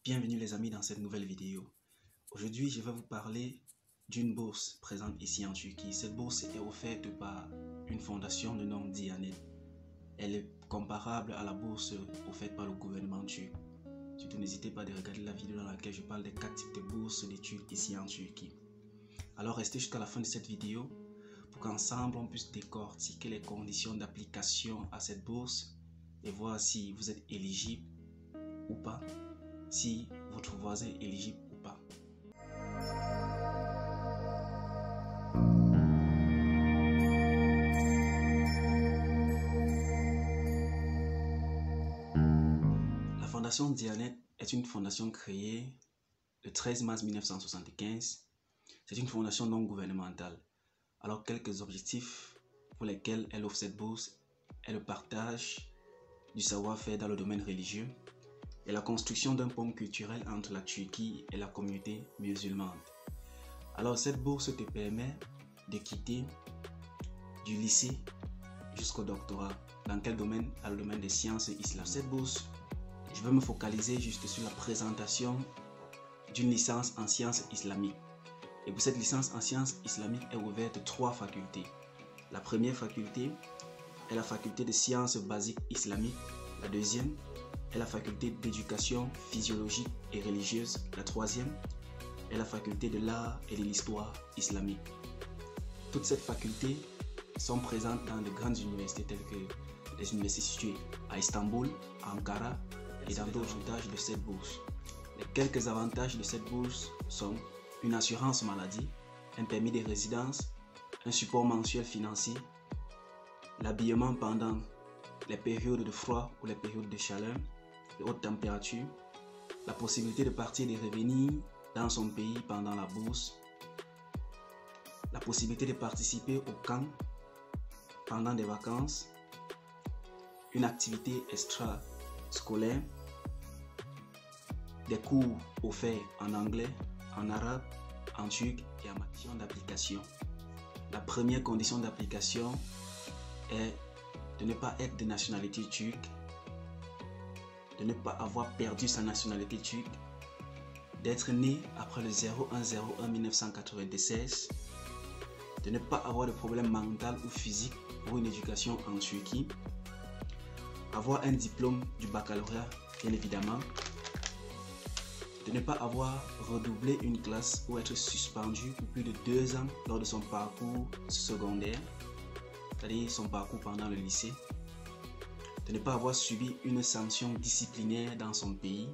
Bienvenue les amis dans cette nouvelle vidéo. Aujourd'hui, je vais vous parler d'une bourse présente ici en Turquie. Cette bourse est offerte par une fondation de nom Diyanet. Elle est comparable à la bourse offerte par le gouvernement turc. Surtout, n'hésitez pas à regarder la vidéo dans laquelle je parle des 4 types de bourses d'études ici en Turquie. Alors, restez jusqu'à la fin de cette vidéo pour qu'ensemble on puisse décortiquer les conditions d'application à cette bourse et voir si vous êtes éligible ou pas, si votre voisin est éligible ou pas. La fondation Diyanet est une fondation créée le 13 mars 1975. C'est une fondation non gouvernementale. Alors, quelques objectifs pour lesquels elle offre cette bourse est le partage du savoir-faire dans le domaine religieux et la construction d'un pont culturel entre la Turquie et la communauté musulmane. Alors, cette bourse te permet de quitter du lycée jusqu'au doctorat. Dans quel domaine? Dans le domaine des sciences islamiques. Cette bourse, je vais me focaliser juste sur la présentation d'une licence en sciences islamiques. Et pour cette licence en sciences islamiques est ouverte 3 facultés. La première faculté est la faculté de sciences basiques islamiques. La deuxième est la faculté d'éducation physiologique et religieuse. La troisième est la faculté de l'art et de l'histoire islamique. Toutes ces facultés sont présentes dans de grandes universités telles que les universités situées à Istanbul, à Ankara et dans d'autres avantages de cette bourse. Les quelques avantages de cette bourse sont une assurance maladie, un permis de résidence, un support mensuel financier, l'habillement pendant les périodes de froid ou les périodes de chaleur, de haute température, la possibilité de partir et de revenir dans son pays pendant la bourse, la possibilité de participer au camp pendant des vacances, une activité extra-scolaire, des cours offerts en anglais, en arabe, en turc et en matière d'application. La première condition d'application est de ne pas être de nationalité turque, de ne pas avoir perdu sa nationalité turque, d'être né après le 01/01/1996, de ne pas avoir de problème mental ou physique pour une éducation en Turquie, avoir un diplôme du baccalauréat bien évidemment, de ne pas avoir redoublé une classe ou être suspendu pour plus de 2 ans lors de son parcours secondaire, c'est-à-dire son parcours pendant le lycée, de ne pas avoir subi une sanction disciplinaire dans son pays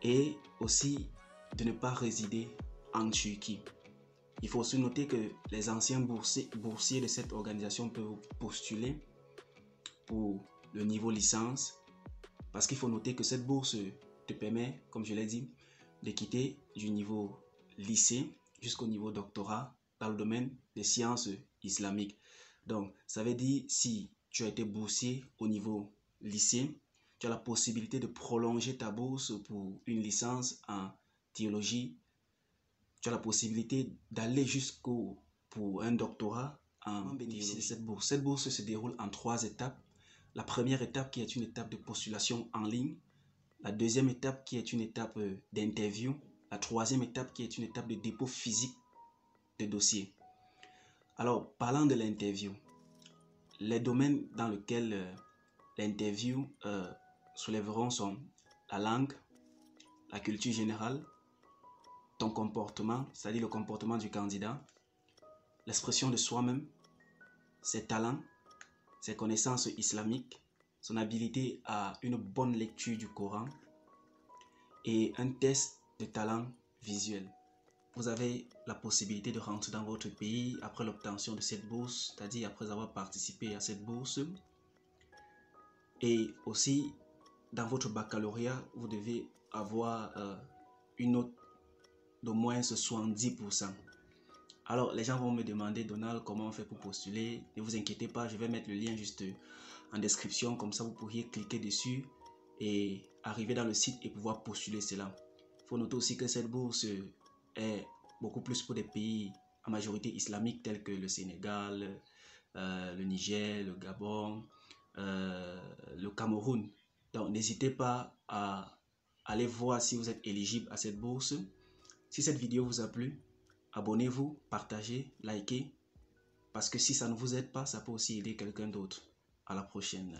et aussi de ne pas résider en Turquie. Il faut aussi noter que les anciens boursiers de cette organisation peuvent postuler pour le niveau licence parce qu'il faut noter que cette bourse te permet, comme je l'ai dit, de quitter du niveau lycée jusqu'au niveau doctorat dans le domaine des sciences islamiques. Donc, ça veut dire si tu as été boursier au niveau lycée, tu as la possibilité de prolonger ta bourse pour une licence en théologie. Tu as la possibilité d'aller pour un doctorat en bénéficier de cette bourse. Cette bourse se déroule en 3 étapes. La première étape qui est une étape de postulation en ligne. La deuxième étape qui est une étape d'interview. La troisième étape qui est une étape de dépôt physique de dossier. Alors, parlant de l'interview, les domaines dans lesquels l'interview soulèveront sont la langue, la culture générale, ton comportement, c'est-à-dire le comportement du candidat, l'expression de soi-même, ses talents, ses connaissances islamiques, son habilité à une bonne lecture du Coran et un test de talent visuel. Vous avez la possibilité de rentrer dans votre pays après l'obtention de cette bourse, c'est-à-dire après avoir participé à cette bourse. Et aussi, dans votre baccalauréat, vous devez avoir une note d'au moins 70%. Alors, les gens vont me demander, Donald, comment on fait pour postuler? Ne vous inquiétez pas, je vais mettre le lien juste en description, comme ça vous pourriez cliquer dessus et arriver dans le site et pouvoir postuler cela. Il faut noter aussi que cette bourse est beaucoup plus pour des pays à majorité islamique tels que le Sénégal, le Niger, le Gabon, le Cameroun. Donc n'hésitez pas à aller voir si vous êtes éligible à cette bourse. Si cette vidéo vous a plu, abonnez-vous, partagez, likez, parce que si ça ne vous aide pas, ça peut aussi aider quelqu'un d'autre. À la prochaine.